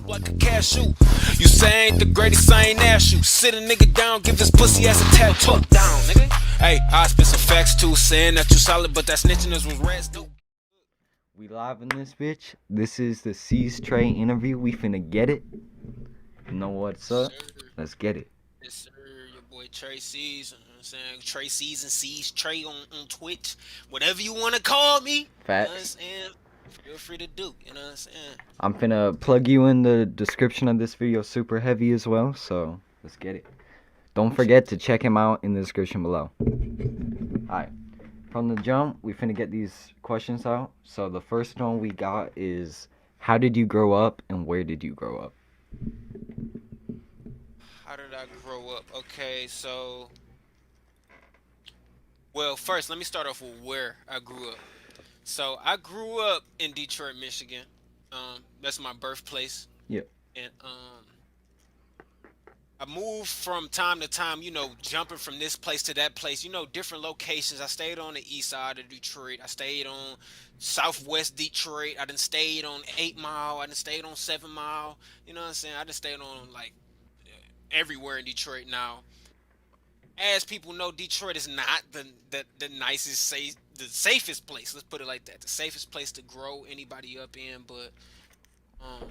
plump like a cashew. You say I ain't the greatest, I ain't ask you. Sit a nigga down, give this pussy ass a tap. Talk down, nigga. Hey, I spit some facts too, saying that you solid, but that snitching is what rats do. We live in this bitch. This is the SeezTray Interview. We finna get it. You know what's up? Sir. Let's get it. Yes, sir. Your boy Trayseason. You know what I'm saying? Trayseason, SeezTray on Twitch. Whatever you want to call me. You know what I'm Facts. saying? Feel free to do. You know what I'm saying? I'm finna plug you in the description of this video super heavy as well, so let's get it. Don't forget to check him out in the description below. Alright. From the jump, we finna get these questions out. So the first one we got is, how did you grow up and where did you grow up? How did I grow up? Okay, so. Well, first, let me start off with where I grew up. So I grew up in Detroit, Michigan. That's my birthplace. Yep. And I moved from time to time, jumping from this place to that place, different locations. I stayed on the east side of Detroit. I stayed on southwest Detroit. I done stayed on 8 Mile. I done stayed on 7 Mile. You know what I'm saying? I done stayed on like everywhere in Detroit now. As people know, Detroit is not the nicest, the safest place. Let's put it like that. The safest place to grow anybody up in, but um,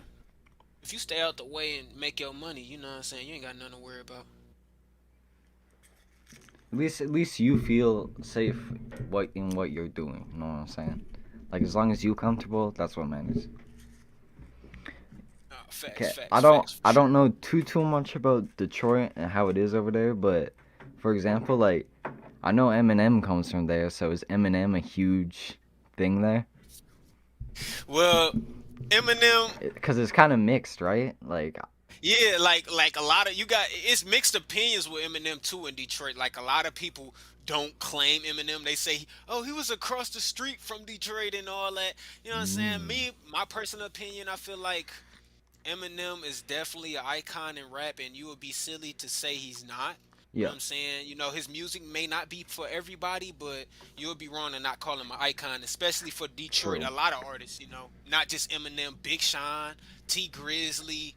if you stay out the way and make your money, you know what I'm saying, you ain't got nothing to worry about. At least you feel safe in what you're doing. You know what I'm saying? Like, as long as you're comfortable, that's what matters. Facts, Okay, facts, I don't facts, for I sure. don't know too much about Detroit and how it is over there, but for example, like, I know Eminem comes from there, so is Eminem a huge thing there? Well, Eminem, Because it's kind of mixed, right? Like, yeah, like a lot of you got it's mixed opinions with Eminem too in Detroit. Like a lot of people don't claim Eminem. They say, "Oh, he was across the street from Detroit and all that." You know what I'm saying? mm, Me, my personal opinion, I feel like Eminem is definitely an icon in rap, and you would be silly to say he's not. You know yeah, what I'm saying? His music may not be for everybody, but you would be wrong to not call him an icon, especially for Detroit. true. A lot of artists, not just Eminem, Big Sean, T Grizzly.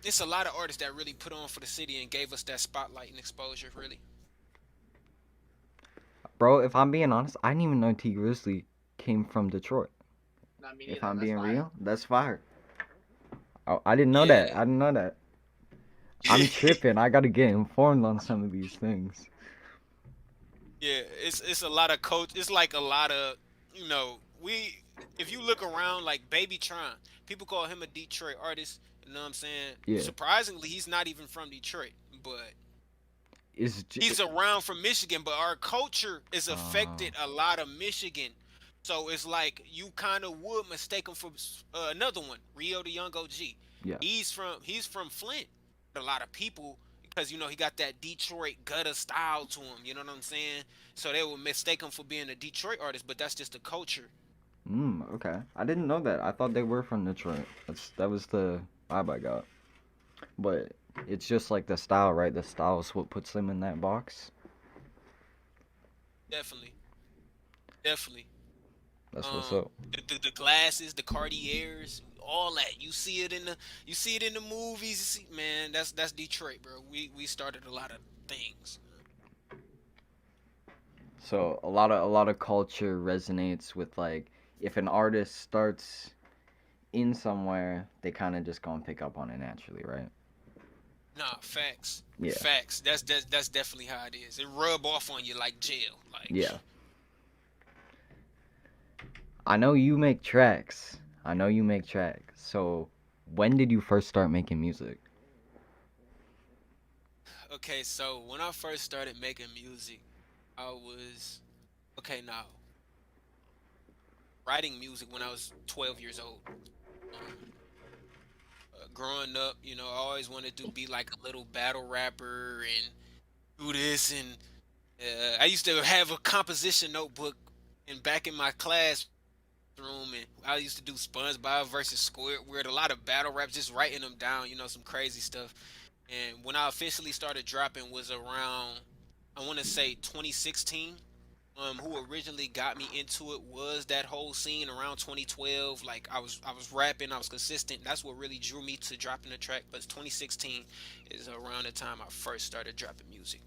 It's a lot of artists that really put on for the city and gave us that spotlight and exposure, really. Bro, if I'm being honest, I didn't even know T Grizzly came from Detroit. Not me If neither. I'm That's being fire. real, that's fire. I didn't know Yeah. that. I didn't know that. I'm tripping. I gotta get informed on some of these things. Yeah, it's a lot of coach. It's like a lot of we. If you look around, like Baby Tron, people call him a Detroit artist. You know what I'm saying? Yeah. Surprisingly, he's not even from Detroit, but Is he's around from Michigan. But our culture is uh affected a lot of Michigan, so it's like you kind of would mistake him for another one, Rio the Young OG. yeah. He's from Flint. A lot of people because he got that Detroit gutter style to him. You know what I'm saying? So they would mistake him for being a Detroit artist, but that's just the culture. Okay. I didn't know that. I thought they were from Detroit. That was the vibe I got. But it's just like the style, right? The style is what puts them in that box. Definitely, definitely. That's what's up. The glasses, the Cartiers, all that. You see it in the movies. You see, man, that's Detroit, bro. We started a lot of things. So a lot of culture resonates with, like, if an artist starts in somewhere, they kind of just gonna pick up on it naturally, right? Nah, facts, Yeah. facts. That's definitely how it is. It rub off on you like jail, like. Yeah. I know you make tracks. I know you make tracks. So, when did you first start making music? Okay, so when I first started making music, I was okay now writing music when I was 12 years old. Um, Growing up, I always wanted to be like a little battle rapper and do this. And I used to have a composition notebook and back in my classroom, and I used to do SpongeBob versus Squidward, a lot of battle raps, just writing them down, some crazy stuff. And when I officially started dropping was around, I want to say 2016. who originally got me into it was that whole scene around 2012. Like I was rapping, I was consistent. That's what really drew me to dropping the track. But 2016 is around the time I first started dropping music.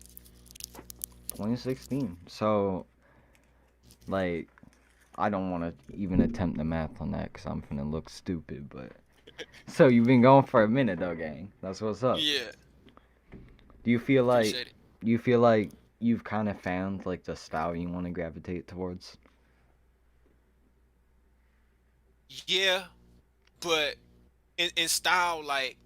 2016. So, like, I don't want to even attempt the math on that because I'm finna look stupid. But so you've been going for a minute though, gang. That's what's up. Yeah, Do you feel like appreciate it. do you feel like you've kind of found like the style you want to gravitate towards? Yeah, but in style, like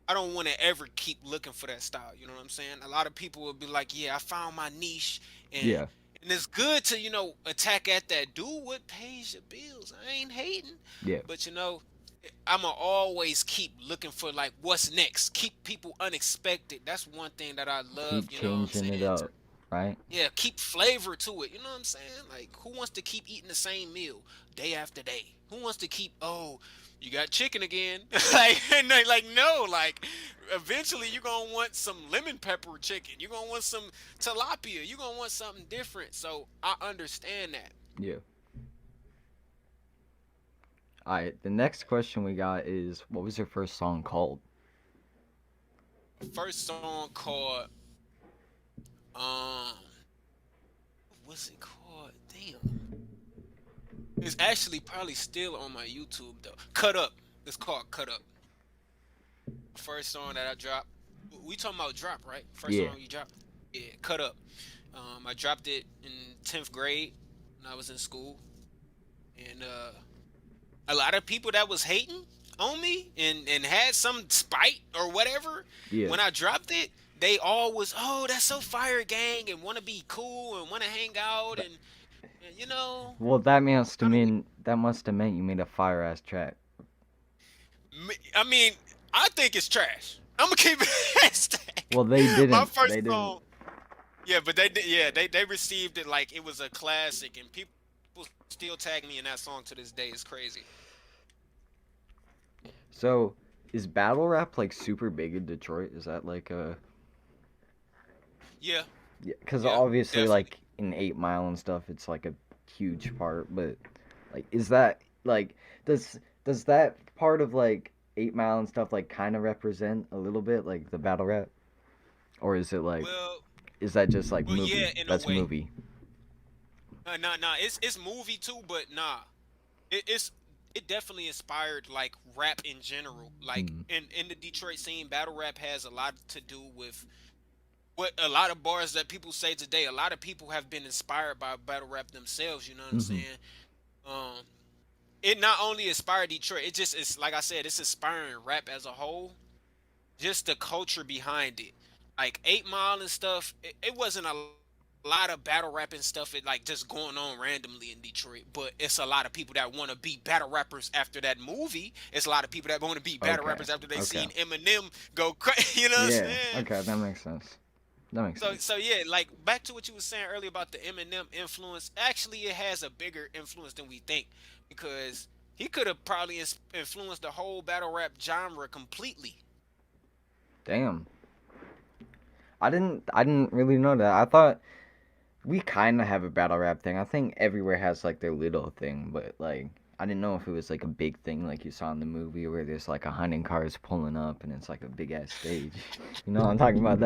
I don't want to ever keep looking for that style. You know what I'm saying? A lot of people will be like, "Yeah, I found my niche," and Yeah, and it's good to attack at that. Do what pays your bills. I ain't hating, yeah. but I'ma always keep looking for like what's next. Keep people unexpected. That's one thing that I love. Keep You know what I'm changing it saying? up, right? Yeah, keep flavor to it. You know what I'm saying? Like, who wants to keep eating the same meal day after day? Who wants to keep, oh, you got chicken again? Like, and like, no, like, eventually you're gonna want some lemon pepper chicken. You're gonna want some tilapia. You're gonna want something different. So I understand that. Yeah. All right. The next question we got is, what was your first song called? First song called, um, what's it called? Damn. It's actually probably still on my YouTube though. Cut Up. It's called Cut Up. First song that I dropped. We talking about drop, right? First Yeah. song you dropped? Yeah, Cut Up. I dropped it in 10th grade when I was in school. And a lot of people that was hating on me and had some spite or whatever, Yeah. when I dropped it, they all was, oh, that's so fire, gang, and want to be cool and want to hang out. Th- And you know, Well, I mean, that must have meant you made a fire ass track. I mean, I think it's trash. I'm gonna keep it. Well, they My didn't. first They didn't. song. Yeah, but they did. Yeah, they received it like it was a classic, and people still tag me in that song to this day. It's crazy. So, is battle rap like super big in Detroit? Is that like a Yeah, yeah? Because yeah, obviously, definitely. like in 8 Mile and stuff, it's like a huge part. But like, is that like does that part of like 8 Mile and stuff like kind of represent a little bit like the battle rap, or is it like Well, is that just like well, yeah, movie? in a That's way. movie. Nah. It's movie too, but nah. It's it definitely inspired like rap in general. Like Mm. in the Detroit scene, battle rap has a lot to do with what a lot of bars that people say today. A lot of people have been inspired by battle rap themselves. You know what I'm Mm-hmm. saying? Um, it not only inspired Detroit, it just is like I said, it's inspiring rap as a whole. Just the culture behind it, like 8 Mile and stuff. It wasn't a lot of battle rapping stuff. It like just going on randomly in Detroit, but it's a lot of people that want to be battle rappers after that movie. It's a lot of people that want to be battle Okay. rappers after they Okay. seen Eminem go crazy. You know what I'm Yeah. saying? Okay. That makes sense. That makes So sense. so yeah, like back to what you were saying earlier about the Eminem influence. Actually, it has a bigger influence than we think because he could have probably influenced the whole battle rap genre completely. Damn. I didn't really know that. I thought we kind of have a battle rap thing. I think everywhere has like their little thing, but like I didn't know if it was like a big thing like you saw in the movie where there's like 100 cars pulling up and it's like a big ass stage. You know what I'm talking about?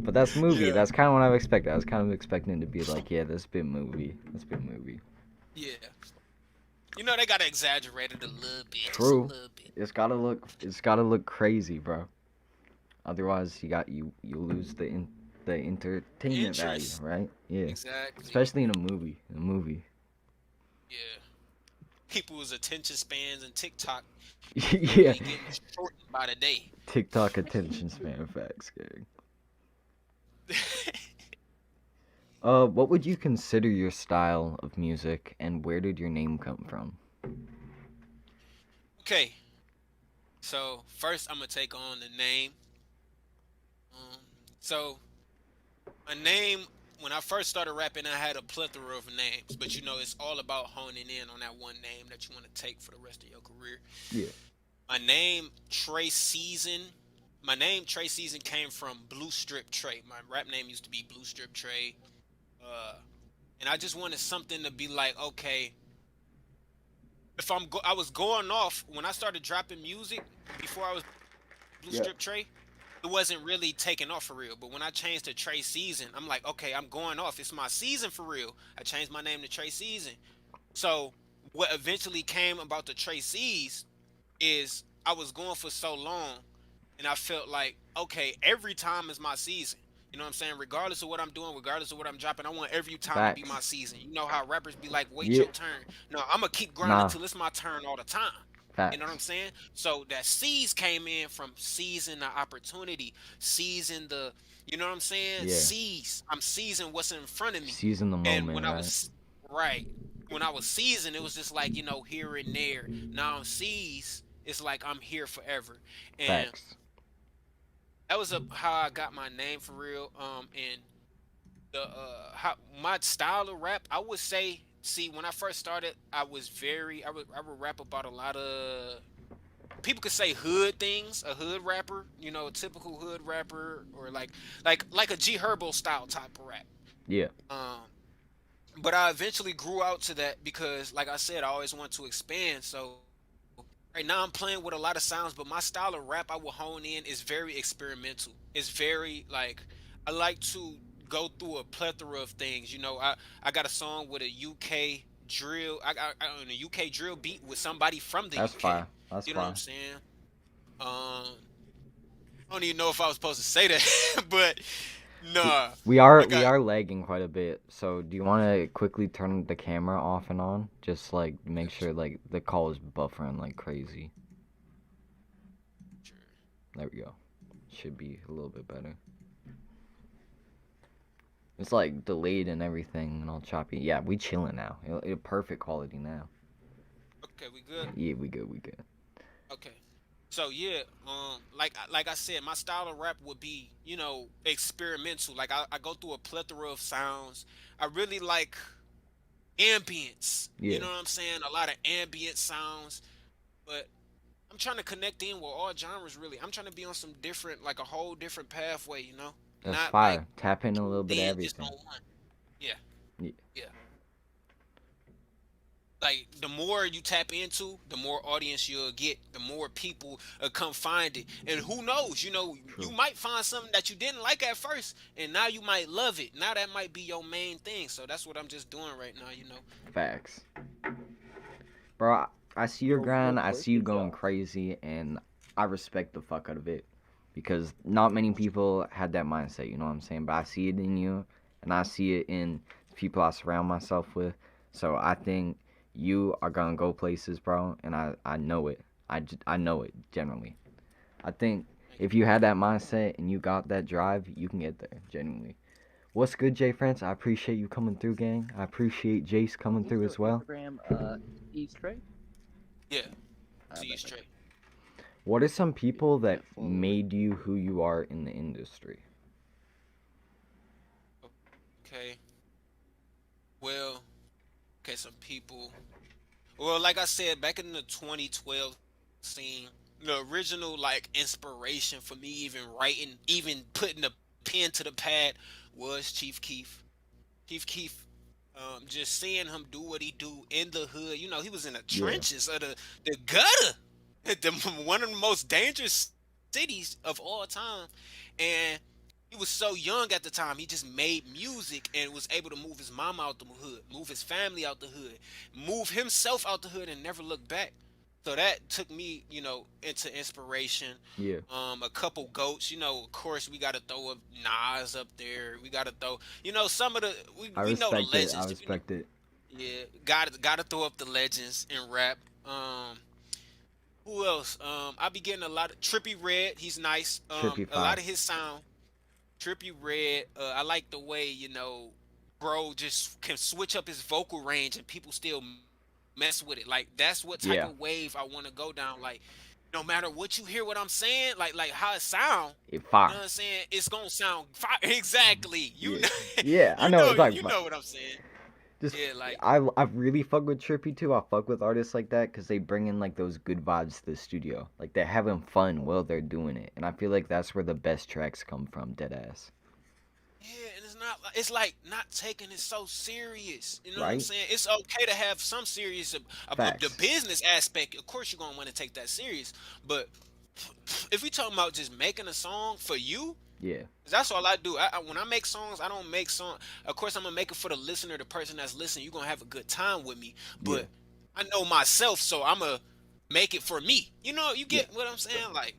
But that's movie. Yeah, That's kind of what I expected. I was kind of expecting it to be like, yeah, this bit movie. This bit movie. yeah. They gotta exaggerate it a little bit, just a True. little bit. It's gotta look crazy, bro. Otherwise, you lose the entertainment value, Interest. right? Yeah. Exactly. Especially in a movie. In a movie. Yeah. People's attention spans and TikTok Yeah. really getting shortened by the day. TikTok attention span facts, gang. What would you consider your style of music, and where did your name come from? Okay, so first I'm gonna take on the name. Um, so a name when I first started rapping, I had a plethora of names, but it's all about honing in on that one name that you want to take for the rest of your career. Yeah. My name Trayseason. My name Trayseason came from Blue Strip Trey. My rap name used to be Blue Strip Trey. Uh, and I just wanted something to be like, okay, if I was going off when I started dropping music before I was Blue Yeah. Strip Trey. It wasn't really taking off for real. But when I changed to Trayseason, I'm like, okay, I'm going off. It's my season for real. I changed my name to Trayseason. So what eventually came about the Trayseas is I was going for so long, and I felt like, okay, every time is my season. You know what I'm saying? Regardless of what I'm doing, regardless of what I'm dropping, I want every time to be my Facts. season. You know how rappers be like, wait Yeah. your turn. No, I'm gonna keep grinding Nah. till it's my turn all the time. You know what I'm Facts. saying? So that seize came in from seizing the opportunity, seizing the, you know what I'm saying? Yeah. Seize. I'm seizing what's in front of me. Seizing the And when moment, I right? was right, when I was seizing, it was just like, here and there. Now I'm seize, it's like I'm here forever. And Facts. that was how I got my name for real. And the how my style of rap, I would say, see, when I first started, I would rap about a lot of, people could say hood things, a hood rapper, a typical hood rapper, or like a G Herbo style type of rap. Yeah. Um, but I eventually grew out to that because, like I said, I always want to expand. So right now I'm playing with a lot of sounds, but my style of rap I will hone in is very experimental. It's very like, I like to go through a plethora of things. I got a song with a UK drill, I on a UK drill beat with somebody from the That's UK. fire. That's You know what I'm fire. saying? I don't even know if I was supposed to say that, but We, nah, we are I we got. are lagging quite a bit. So do you want to quickly turn the camera off and on? Just like make sure like the call is buffering like crazy. There we go. Should be a little bit better. It's like delayed and everything and all choppy. Yeah, we chilling now. Perfect quality now. Okay, we good. Yeah, we good. We good. Okay. So yeah, like I said, my style of rap would be, experimental. Like I go through a plethora of sounds. I really like ambience. You Yeah, know what I'm saying? A lot of ambient sounds. But I'm trying to connect in with all genres really. I'm trying to be on some different, like a whole different pathway, that's Not like fire. Tap in a little tuned bit of in just everything. on one. Yeah, Yeah, yeah. Like the more you tap into, the more audience you'll get, the more people come find it. And who knows, you true. might find something that you didn't like at first, and now you might love it. Now that might be your main thing. So that's what I'm just doing right now. Facts. Bro, I see your Yo, real grind. I quick, see you going crazy, and I respect the fuck out of it because not many people had that mindset. You know what I'm saying? But I see it in you, and I see it in people I surround myself with. So I think you are gonna go places, bro, and I know it. I know it generally. I think Thank if you had that mindset and you got that drive, you can get there. Genuinely. What's good, Jay France? I appreciate you coming through, gang. I appreciate Jace coming through also as well. Instagram, SeezTray. you. Yeah, I see you bet, bet. straight. What are some Yeah, people that can't follow it. made you who you are in the industry? Okay. Well, okay, some people. Well, like I said, back in the 2012 scene, the original like inspiration for me even writing, even putting the pen to the pad was Chief Keef. Chief Keef, just seeing him do what he do in the hood. He was in the Yeah, trenches of the gutter, one of the most dangerous cities of all time, and he was so young at the time. He just made music and was able to move his mama out the hood, move his family out the hood, move himself out the hood, and never look back. So that took me, into inspiration. yeah. A couple goats, of course we gotta throw up Nas up there. We gotta throw, some of the I we know the respect it. I legends. respect it. Yeah, gotta throw up the legends in rap. Who else? I be getting a lot of Trippy Red. He's nice. Trippy A lot fire. of his sound. Trippy Red. I like the way bro just can switch up his vocal range and people still mess with it. Like that's what type Yeah, of wave I want to go down. Like no matter what you hear, what I'm saying, like how it sound. it You know fire. what I'm saying? It's gonna sound fire. Exactly. Yeah, yeah. I know what you're talking You about. know what I'm saying. Just Yeah, like I really fuck with Trippy too. I fuck with artists like that because they bring in like those good vibes to the studio. Like they're having fun while they're doing it, and I feel like that's where the best tracks come from. Dead ass. yeah, and it's not. It's like not taking it so serious. You know what I'm right? saying? It's okay to have some serious of the Facts. business aspect. Of course, you're gonna want to take that serious. But if we talking about just making a song for you, Yeah, 'cause that's all I do. When I make songs, I don't make song. Of course, I'm gonna make it for the listener, the person that's listening. You're gonna have a good time with me. yeah, But I know myself, so I'm gonna make it for me. You know, you yeah. get what I'm saying? Like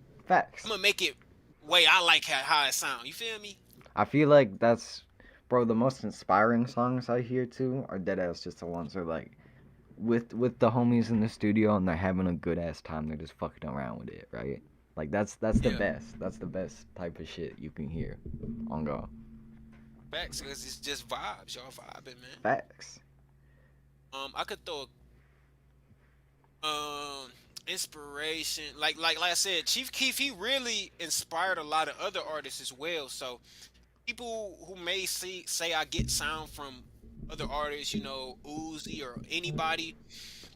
I'm Facts. gonna make it way I like how it sound. You feel me? I feel like that's, bro, the most inspiring songs I hear too are dead ass just the ones that are like with the homies in the studio and they're having a good ass time. They're just fucking around with it, right? Like that's the Yeah, best. That's the best type of shit you can hear on go. facts, because it's just vibes, y'all vibing, man. Facts. I could throw inspiration, like I said, Chief Keef, he really inspired a lot of other artists as well. So people who may say I get sound from other artists, Uzi or anybody,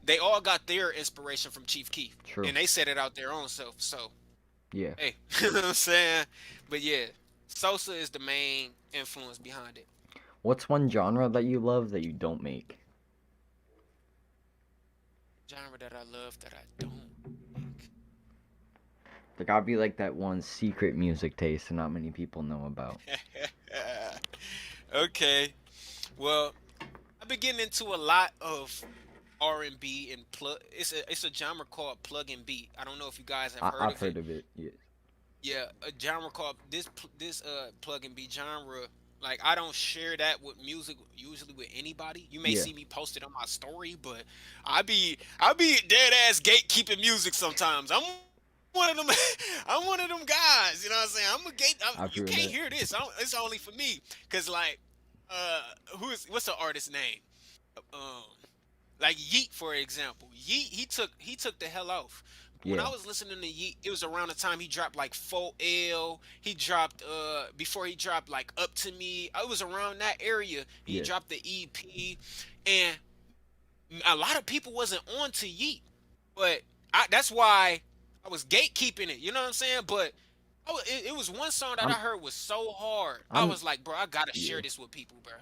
they all got their inspiration from Chief Keef, True. and they said it out their own self. So Yeah. hey, you know what I'm saying? But yeah, Sosa is the main influence behind it. What's one genre that you love that you don't make? Genre that I love that I don't make. There gotta be like that one secret music taste that not many people know about. Okay. Well, I've been getting into a lot of R&B and plug. It's a genre called plug and beat. I don't know if you guys have heard I've of it. heard of it. Yeah. Yeah, a genre called this plug and beat genre. Like I don't share that with music usually with anybody. You may Yeah. see me post it on my story, but I be dead ass gatekeeping music sometimes. I'm one of them. I'm one of them guys. You know what I'm saying? I'm a gate. I You feel can't that. hear this. It's only for me. Cause like, what's the artist name? Um, like Yeet, for example. Yeet, he took the hell off. When I Yeah. was listening to Yeet, it was around the time he dropped like 4L. He dropped before he dropped like Up to Me. I was around that area. He Yeah. dropped the EP, and a lot of people wasn't on to Yeet, but that's why I was gatekeeping it. You know what I'm saying? But it was one song that I I'm heard was so hard. I I'm was like, bro, I gotta yeah. share this with people, bro.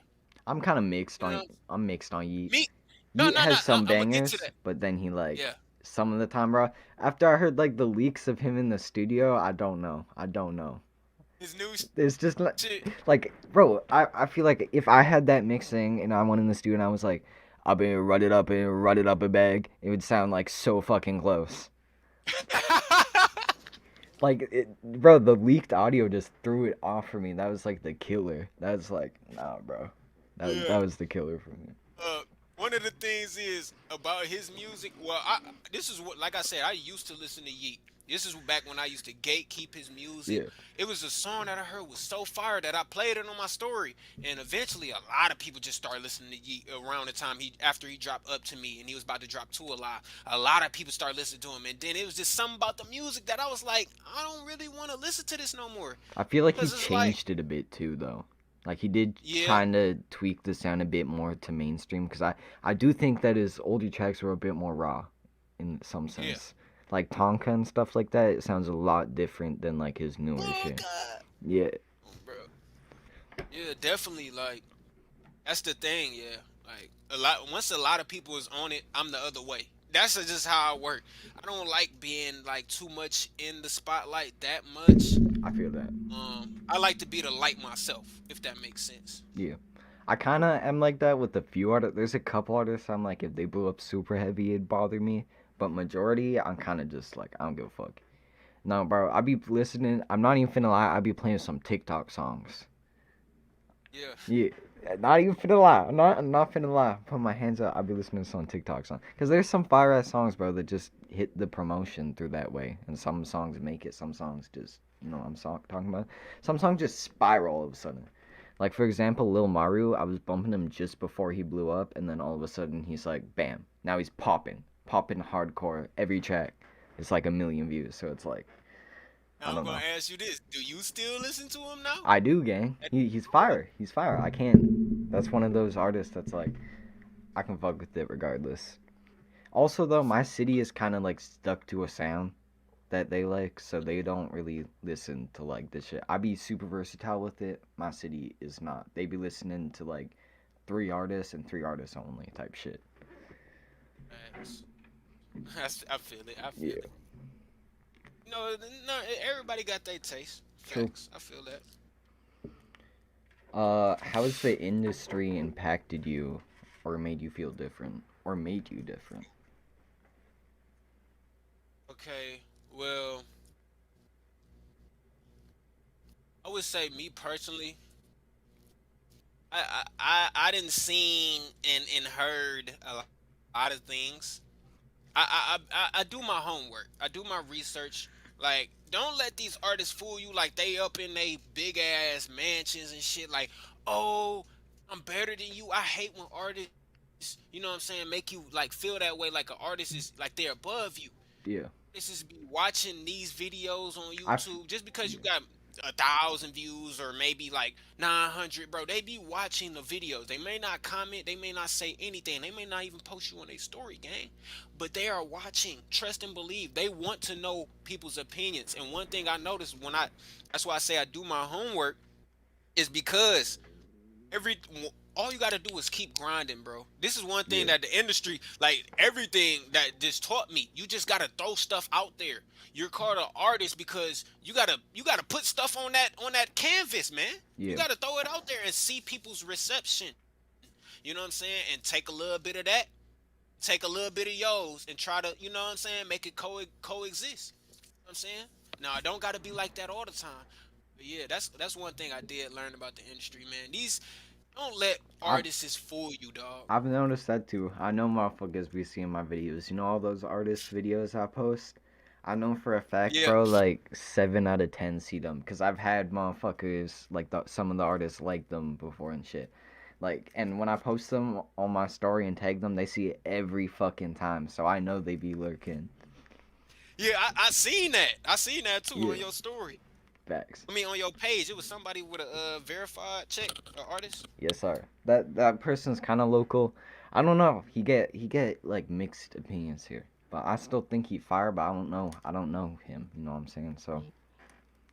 I'm kind of mixed You on know I'm mixed on Yeet. me? No, Yeet no, no. has some I'm gonna get to bangers, that. but then he like Yeah, some of the time, bro. After I heard like the leaks of him in the studio, I don't know. I don't know. his new It's just shit. like, bro. I feel like if I had that mixing and I went in the studio and I was like, I've been run it up a bag, it would sound like so fucking close. Like, bro, the leaked audio just threw it off for me. That was like the killer. That was like, nah, bro. Yeah. That was the killer for me. uh, One of the things is about his music. Well, this is what, like I said, I used to listen to Yeet. This is back when I used to gatekeep his music. Yeah, It was a song that I heard was so fire that I played it on my story, and eventually a lot of people just started listening to Yeet around the time after he dropped Up to Me, and he was about to drop Two Alive. A lot of people started listening to him, and then it was just something about the music that I was like, I don't really want to listen to this no more, I feel like he cause it's like, changed it a bit too, though. Like he did yeah, kind of tweak the sound a bit more to mainstream, because I do think that his older tracks were a bit more raw, in some yeah. sense. Like Tonka and stuff like that, it sounds a lot different than like his newer Oh shit. God, Yeah, bro. Yeah, definitely. Like that's the thing. Yeah, like once a lot of people is on it, I'm the other way. That's just how I work. I don't like being like too much in the spotlight that much. I feel that. I like to be the light myself, if that makes sense. Yeah. I kind of am like that with a few artists. There's a couple artists I'm like, if they blew up super heavy, it'd bother me. But majority, I'm kind of just like, I don't give a fuck. No, bro, I be listening. I'm not even finna lie. I be playing some TikTok songs. Yeah, Yeah, not even finna lie. I'm not finna lie. Put my hands up. I be listening to some TikTok songs. Cause there's some fire ass songs, bro, that just hit the promotion through that way. And some songs make it. Some songs just, talking about. Some songs just spiral all of a sudden. Like for example, Lil Maru, I was bumping him just before he blew up, and then all of a sudden he's like, bam! Now he's popping hardcore. Every track, it's like 1 million views. So it's like, I now I'm don't gonna know. ask you this: do you still listen to him now? I do, gang. He's fire. He's fire. I can't. That's one of those artists that's like, I can fuck with it regardless. Also, though, my city is kind of like stuck to a sound. that they like, so they don't really listen to like this shit. I be super versatile with it. My city is not. They be listening to like 3 artists and 3 artists only type shit. Facts. I feel it. I feel Yeah, it. No, no, everybody got their taste. true. Facts. I feel that. How has the industry impacted you, or made you feel different, or made you different? Okay. Well, I would say me personally, I didn't seen and heard lot of things. I do my homework. I do my research. Like, don't let these artists fool you like they up in they big ass mansions and shit. Like, oh, I'm better than you. I hate when artists, you know what I'm saying, make you like feel that way. Like an artist is like they're above you. Yeah, This is be watching these videos on I f- YouTube just because you yeah, got 1,000 views or maybe like 900, bro. They be watching the videos. They may not comment, they may not say anything, they may not even post you on their story, gang. But they are watching. Trust and believe. They want to know people's opinions. And one thing I noticed that's why I say I do my homework, is because every all you got to do is keep grinding, bro. This is one thing yeah. that the industry, like everything that just taught me, you just got to throw stuff out there. You're called an artist because you got to put stuff on that canvas, man. You Yeah, got to throw it out there and see people's reception. You know what I'm saying? And take a little bit of that, take a little bit of yours, and try to, you know what I'm saying, make it coexist. You know what I'm saying? Now, I don't got to be like that all the time. But yeah, that's one thing I did learn about the industry, man. These Don't let I've artists fool you, dog. I've noticed that too. I know motherfuckers be seeing my videos. You know all those artist videos I post. I know for a fact, Yeah, bro. Like 7 out of 10 see them, cause I've had motherfuckers like some of the artists like them before and shit. Like, and when I post them on my story and tag them, they see it every fucking time. So I know they be lurking. yeah, I seen that. I seen that too Yeah, on your story. facts. I mean, on your page, it was somebody with a verified check, an artist. Yes, sir. That person's kind of local. I don't know. He get like mixed opinions here, but I still think he fire. But I don't know. I don't know him. You know what I'm saying? So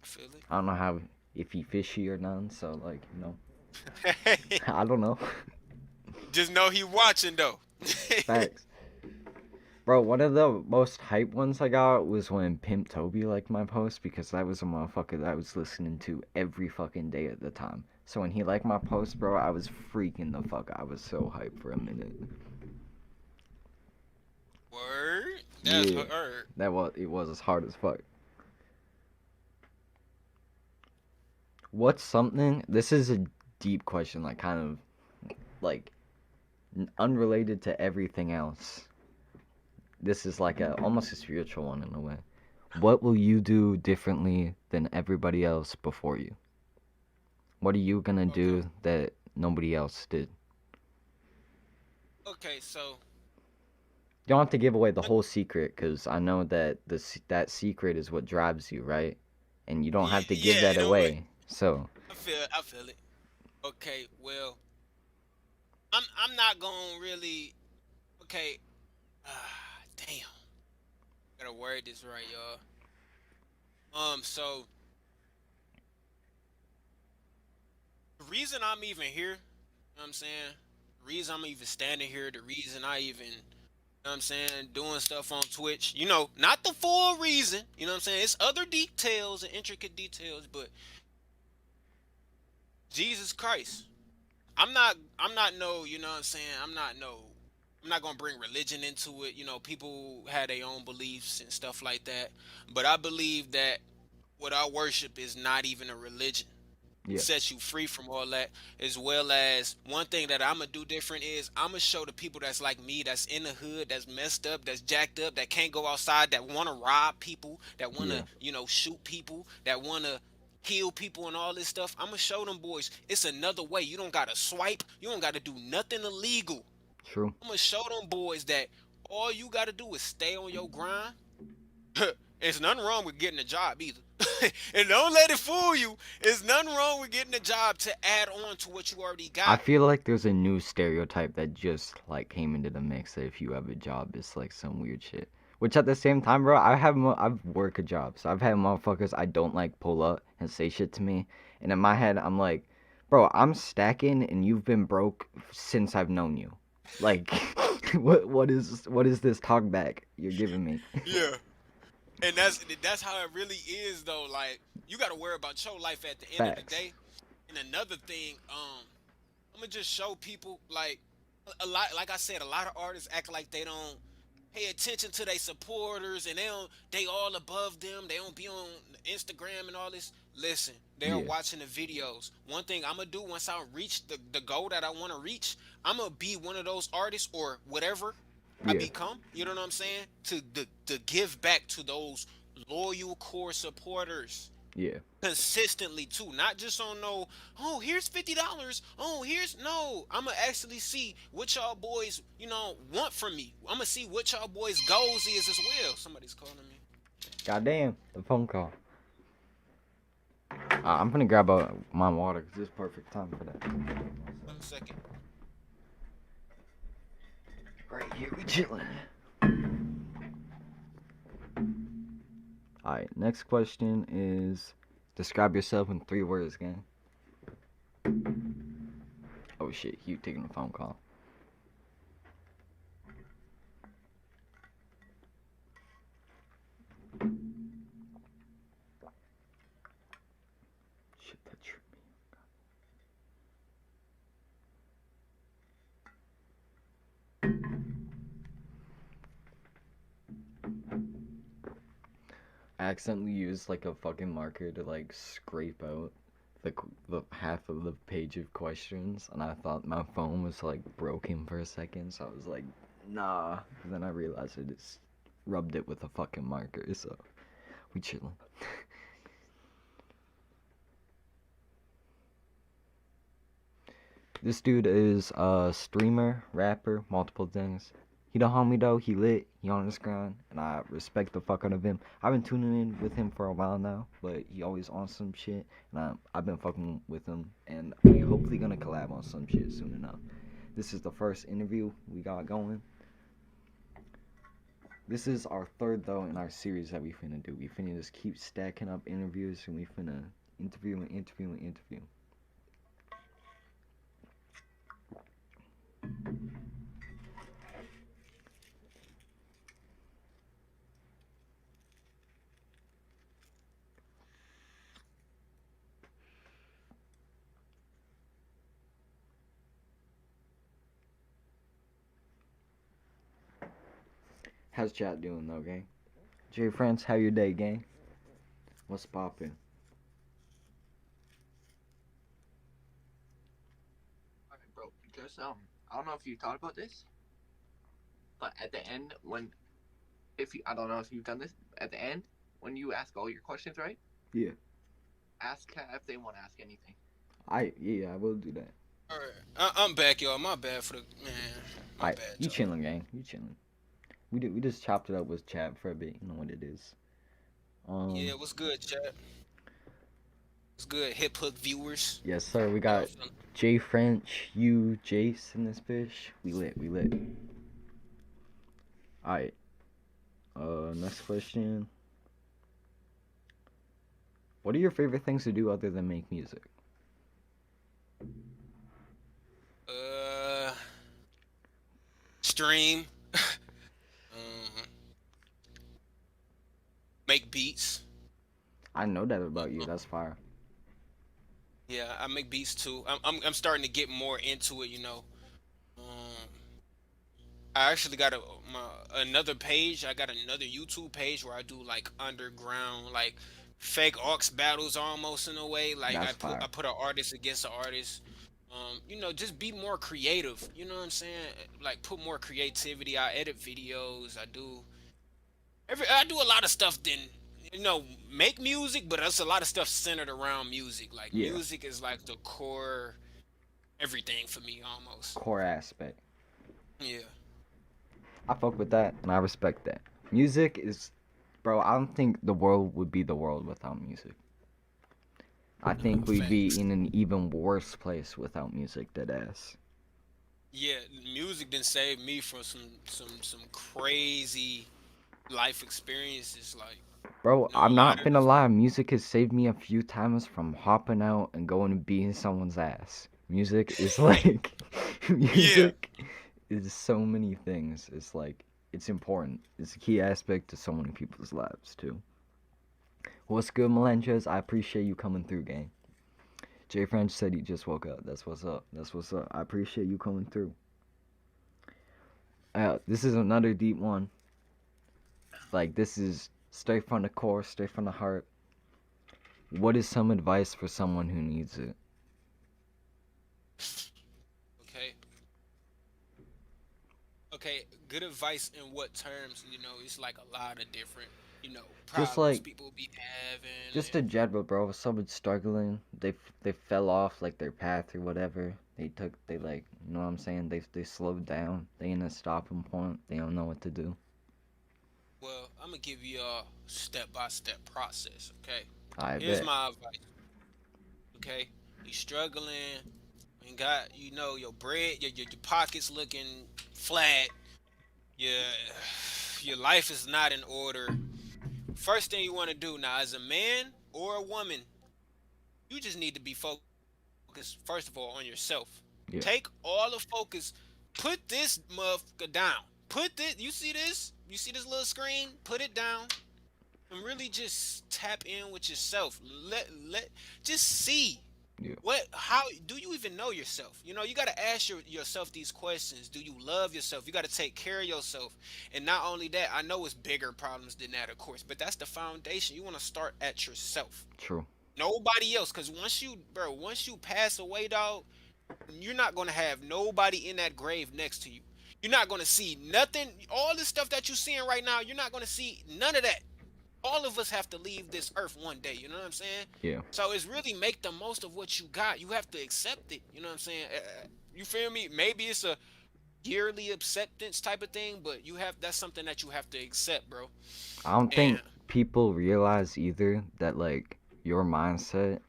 I feel I don't know how if he fishy or none. So like it. I don't know. Just know he watching though. Facts, bro. One of the most hype ones I got was when Pimp Toby liked my post because that was a motherfucker that I was listening to every fucking day at the time. So when he liked my post, bro, I was freaking the fuck. I was so hyped for a minute. Word. That's Yeah, her. it was as hard as fuck. What's something? This is a deep question, like kind of like unrelated to everything else. This is like a almost a spiritual one in a way. What will you do differently than everybody else before you? What are you gonna Okay. do that nobody else did? Okay. So, You don't have to give away the I- whole secret, cause I know that that secret is what drives you, right? And you don't yeah, have to give yeah. that You know what? away. So, I feel it. Okay. Well, I'm not gonna really. Okay. Damn. Gotta word this right, y'all. So the reason I'm even here, you know what I'm saying? The reason I'm even standing here, the reason I even, you know what I'm saying, doing stuff on Twitch, not the full reason, you know what I'm saying? It's other details and intricate details, but Jesus Christ. I'm not no, you know what I'm saying? I'm not gonna bring religion into it. People had their own beliefs and stuff like that. But I believe that what I worship is not even a religion. yeah, Sets you free from all that, as well as one thing that I'm gonna do different is I'm gonna show the people that's like me, that's in the hood, that's messed up, that's jacked up, that can't go outside, that want to rob people, that want yeah, to shoot people, that want to kill people and all this stuff. I'm gonna show them boys it's another way. You don't gotta swipe, you don't gotta do nothing illegal. true. I'm gonna show them boys that all you gotta do is stay on your grind. There's nothing wrong with getting a job either. And don't let it fool you. There's nothing wrong with getting a job to add on to what you already I got. feel like there's a new stereotype that just like came into the mix that if you have a job, it's like some weird shit. Which at the same time, bro, I've work a job, so I've had motherfuckers I don't like pull up and say shit to me, and in my head I'm like, bro, I'm stacking and you've been broke since I've known you. Like, what is this talk back you're giving me? Yeah. And that's how it really is though. Like you gotta worry about your life at the end of the Facts. day. And another thing, I'm gonna just show people like a lot. Like I said, a lot of artists act like they don't pay attention to their supporters, and they all above them. They don't be on Instagram and all this. Listen, they're Yeah, watching the videos. One thing I'm gonna do once I reach the goal that I want to reach, I'm gonna be one of those artists or whatever I yeah, become. You know what I'm saying? To give back to those loyal core supporters yeah. consistently too, not just on no, oh here's $50, oh here's no, I'ma actually see what y'all boys want from me. I'ma see what y'all boys goals is as well. Somebody's calling me. Goddamn, the phone call. I'm gonna grab my water because it's perfect time for that. 1 second. Right here, we chilling. Alright, next question is describe yourself in 3 words, gang. Oh shit, Hugh taking a phone call. Shit, that tripped me. I accidentally used like a fucking marker to like scrape out the half of the page of questions, and I thought my phone was like broken for a second, so I was like, nah. And then I realized I just rubbed it with a fucking marker, so we chillin'. This dude is a streamer, rapper, multiple things. He the homie though, he lit, he on his grind, and I respect the fuck out of him. I've been tuning in with him for a while now, but he always on some shit, and I've been fucking with him, and we hopefully gonna collab on some shit soon enough. This is the first interview we got going. This is our third though in our series that we finna do. We finna just keep stacking up interviews, and we finna interview and interview and interview. How's chat doing though, gang? J friends, how your day, gang? What's poppin'? Alright, bro. Just I don't know if you thought about this, but at the end, I don't know if you've done this. At the end, when you ask all your questions, right? Yeah. Ask if they want to ask anything. I will do that. All right, I'm back, y'all. My bad for the man. My bad, You y'all. chillin', gang. You chillin'. We just chopped it up with chat for a bit. You know what it is. Yeah, what's good, chat? What's good, hip hook viewers? Yes, sir. We got J French, you, Jace in this bitch. We lit. Alright. Next question. What are your favorite things to do other than make music? Stream. Make beats. I know that about you. That's fire. Yeah, I make beats too. I'm starting to get more into it, you know. I actually got another page. I got another YouTube page where I do like underground, like fake aux battles almost in a way. Like That's fire. I put an artist against an artist. Just be more creative. You know what I'm saying? Like put more creativity. I edit videos. I do a lot of stuff. Then make music, but it's a lot of stuff centered around music. Like Yeah. music is like the core everything for me almost. Core aspect. Yeah. I fuck with that, and I respect that. Music is, bro, I don't think the world would be the world without music. I think we'd be in an even worse place without music, deadass. Yeah, music done saved me from some crazy life experiences, like Bro, no I'm not matter gonna the lie, music has saved me a few times from hopping out and going and beating someone's ass. Music is like, yeah. music is so many things. It's like, it's important. It's a key aspect to so many people's lives, too. What's good, Melendres? I appreciate you coming through, gang. Jay French said he just woke up. That's what's up. That's what's up. I appreciate you coming through. This is another deep one. Like, this is straight from the core, straight from the heart. What is some advice for someone who needs it? Okay. Okay, good advice in what terms? It's like a lot of different, Just problems like, people be having. just in general, bro. If someone's struggling, they fell off like their path or whatever. They like, you know what I'm saying? They slowed down. They in a stopping point. They don't know what to do. Well, I'm gonna give you a step-by-step process. Okay, I here's bet. my advice. Okay, you struggling and got your bread, your pockets looking flat. Your your life is not in order. First thing you want to do now, as a man or a woman, you just need to be focused first of all on yourself. Take Yeah. all the focus, put this motherfucker down. Put this. You see this? You see this little screen? Put it down and really just tap in with yourself. Just see Yeah. how do you even know yourself. You got to ask yourself these questions. Do you love yourself? You got to take care of yourself. And not only that, I know it's bigger problems than that, of course, but that's the foundation. You want to start at yourself, True. nobody else, because once you pass away, dog, you're not going to have nobody in that grave next to you. You're not going to see nothing. All this stuff that you're seeing right now, you're not going to see none of that. All of us have to leave this earth one day. You know what I'm saying? Yeah. So it's really make the most of what you got. You have to accept it. You know what I'm saying? You feel me? Maybe it's a yearly acceptance type of thing, but that's something that you have to accept, bro. I don't And think people realize either that like your mindset,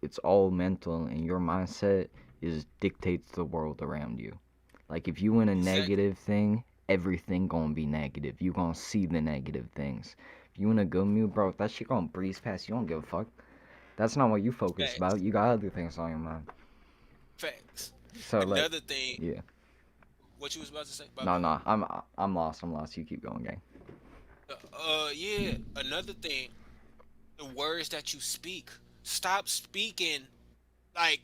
it's all mental, and your mindset is dictates the world around you. Like if you in a exactly, negative thing, everything gonna be negative. You gonna see the negative things. If you in a good mood, bro, that shit gonna breeze past you. Don't give a fuck. That's not what you focus about. facts, You got other things on your mind. facts. So like, Another thing, yeah. what you was about to say? My No, bad. no, I'm lost. I'm lost. You keep going, gang. Yeah. Another thing, the words that you speak. Stop speaking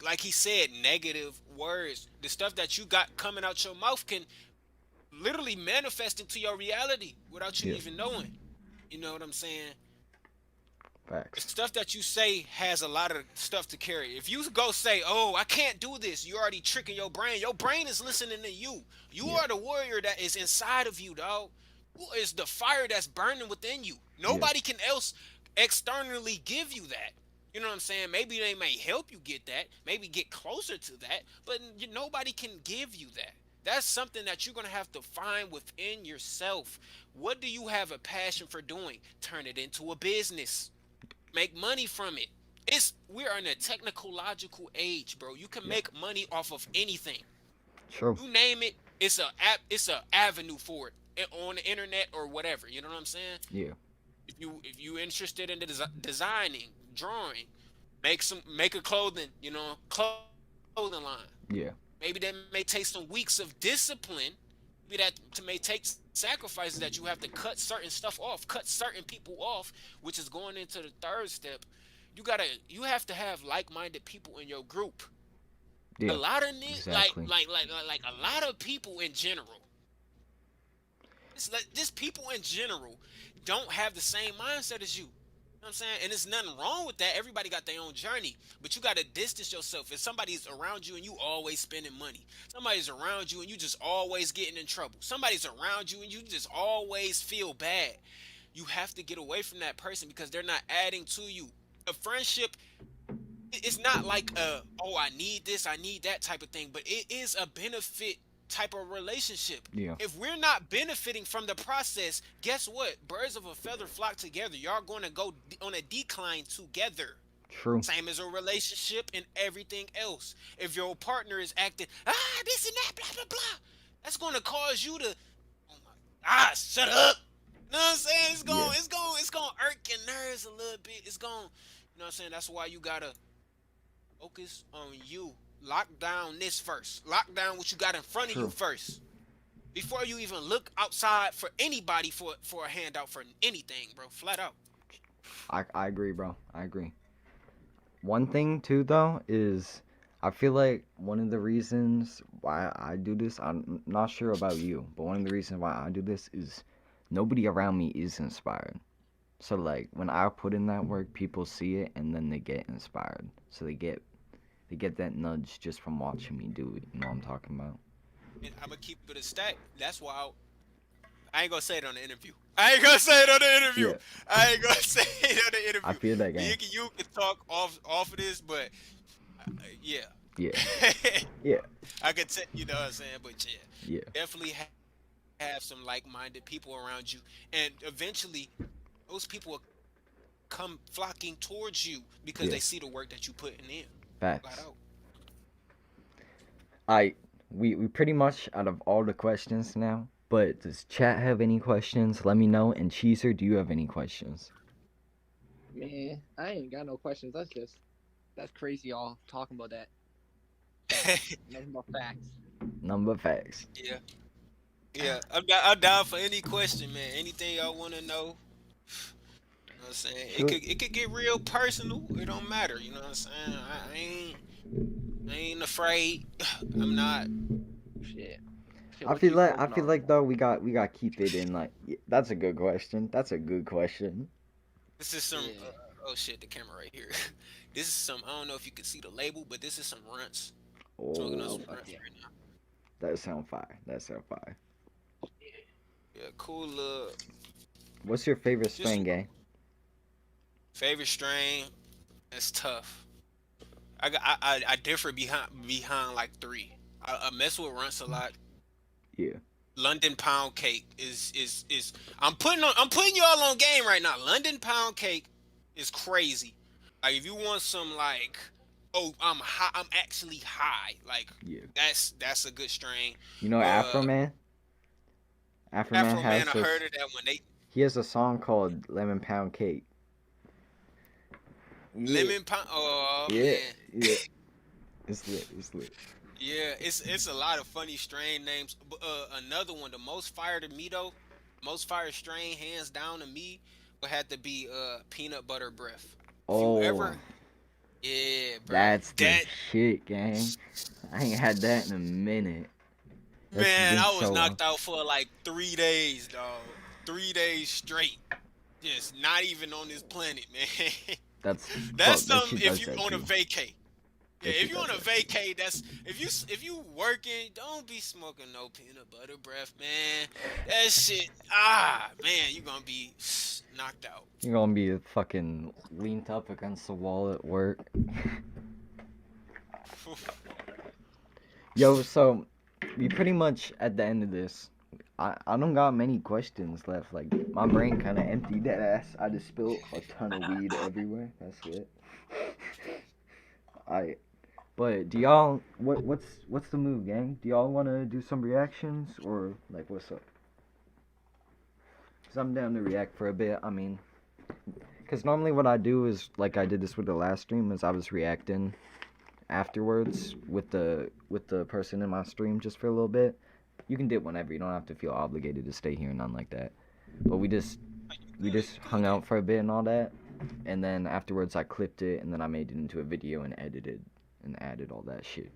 like he said, negative words. The stuff that you got coming out your mouth can literally manifest into your reality without you Yeah. even knowing. You know what I'm saying? The Facts. stuff that you say has a lot of stuff to carry. If you go say, "Oh, I can't do this," you're already tricking your brain. Your brain is listening to you. You Yeah. are the warrior that is inside of you, dog. You is the fire that's burning within you. Yeah. Nobody can else externally give you that. You know what I'm saying? Maybe they may help you get that, maybe get closer to that, but nobody can give you that. That's something that you're going to have to find within yourself. What do you have a passion for doing? Turn it into a business. Make money from it. We are in a technological age, bro. You can Yeah. make money off of anything. True. You name it, it's a avenue for it on the internet or whatever. You know what I'm saying? Yeah. If you interested in the designing, drawing, make a clothing line. Yeah. Maybe that may take some weeks of discipline. Maybe that may take sacrifices that you have to cut certain stuff off, cut certain people off, which is going into the third step. You have to have like-minded people in your group. A Yeah. lot of Exactly. like a lot of people in general. It's like just people in general don't have the same mindset as you. You know what I'm saying? And there's nothing wrong with that. Everybody got their own journey. But you got to distance yourself. If somebody's around you and you always spending money, somebody's around you and you just always getting in trouble, somebody's around you and you just always feel bad, you have to get away from that person because they're not adding to you. A friendship, it's not like oh, I need this, I need that type of thing, but it is a benefit type of relationship. Yeah. If we're not benefiting from the process, guess what? Birds of a feather flock together. Y'all going to go on a decline together. True. Same as a relationship and everything else. If your partner is acting this and that, blah blah blah, that's going to cause you to, oh my, shut up. know what I'm saying? Yeah, It's gonna irk your nerves a little bit. It's gonna, you know what I'm saying? That's why you gotta focus on you. Lock down this first. Lock down what you got in front of you true. first. Before you even look outside for anybody for a handout for anything, bro. Flat out. I agree, bro. I agree. One thing too though is I feel like one of the reasons why I do this, I'm not sure about you, but one of the reasons why I do this is nobody around me is inspired. So like when I put in that work, people see it and then they get inspired. So they get that nudge just from watching me do it. You know what I'm talking about? And I'm gonna keep it a stack. That's why I ain't gonna say it on the interview. I ain't gonna say it on the interview. Yeah, I ain't gonna say it on the I interview. feel that Me game. and you can talk off of this, but yeah. Yeah, yeah, I could tell, you know what I'm saying, but yeah, yeah. definitely have some like-minded people around you, and eventually those people will come flocking towards you because Yeah, they see the work that you putting in. Flat facts. out. I we pretty much out of all the questions now. But does chat have any questions? Let me know. And Cheeser, do you have any questions? Man, I ain't got no questions. That's crazy. Y'all talking about that. Facts. Nothing but facts. Number facts. Yeah, yeah. I'm down for any question, man. Anything y'all want to know. You know what I'm saying? Shoot. It could get real personal. It don't matter. You know what I'm saying? I ain't afraid. I'm not. Shit. Shit. I What feel you like I smoking feel on? like though we got to keep it in like that's a good question. That's a good question. This is some. Yeah. Oh shit, the camera right here. This is some. I don't know if you can see the label, but this is some runts. Smoking on Oh, Oh some fuck runts yeah. right now. that sound fire. That sound fire. Yeah, cool. What's your favorite Just strain, gang? favorite strain. It's tough. I differ behind like three. I mess with runts a lot. Yeah. London pound cake is I'm putting y'all on game right now. London pound cake is crazy. Like if you want some like, oh, I'm high, I'm actually high. Like Yeah. that's a good strain. You know Afro Uh Man? Afro Man Afro Man, has I this. heard of that one. They He has a song called Lemon Pound Cake. Yeah. lemon pound, oh Yeah. man. Yeah. It's lit. It's lit. Yeah, it's a lot of funny strain names. Another one, the most fire to me though, most fire strain hands down to me would have to be peanut butter breath. If you Oh, ever, yeah, bro, that's the that shit, gang. I ain't had that in a minute. That's man, been I was so long. knocked out for like 3 days, dog. 3 days straight, just not even on this planet, man. That's That's fuck. That something shit if does you that on a too. vacay. Yeah, That if shit you does on a that too. vacay, that's if you working, don't be smoking no peanut butter breath, man. That shit, man, you gonna be knocked out. You're gonna be fucking leaned up against the wall at work. Yo, so we pretty much at the end of this. I don't got many questions left. Like my brain kind of emptied that ass. I just spilled a ton of weed everywhere. That's it. I. But do y'all what's the move, gang? Do y'all want to do some reactions or like what's up? Cause I'm down to react for a bit. I mean, cause normally what I do is like I did this with the last stream is I was reacting afterwards with the person in my stream just for a little bit. You can dip whenever. You don't have to feel obligated to stay here, none like that. But we just Good hung game. out for a bit and all that, and then afterwards I clipped it and then I made it into a video and edited and added all that shit.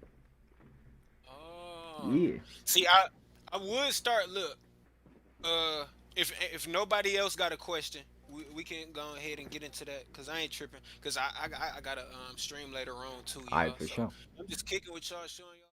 Oh, Yeah. see, I would start. Look, uh, if nobody else got a question, we can go ahead and get into that because I ain't tripping because I got a stream later on too, Alright, y'all. for So sure. I'm just kicking with y'all, showing y'all.